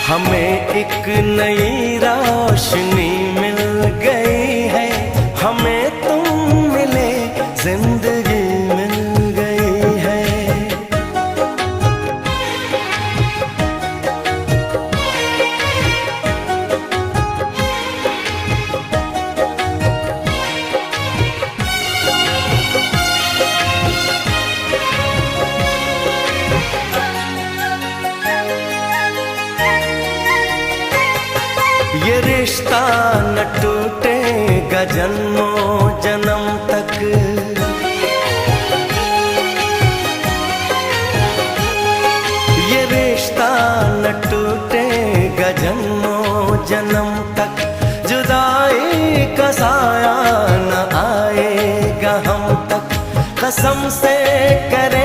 हमें एक नई रोशनी मिल गई है, हमें तुम मिले जिंदगी मिल गई है। ये रिश्ता न टूटेगा जन्मों जन्म तक, ये रिश्ता न टूटेगा जन्मों जन्म तक। जुदाई का साया न आएगा हम तक, कसम से करे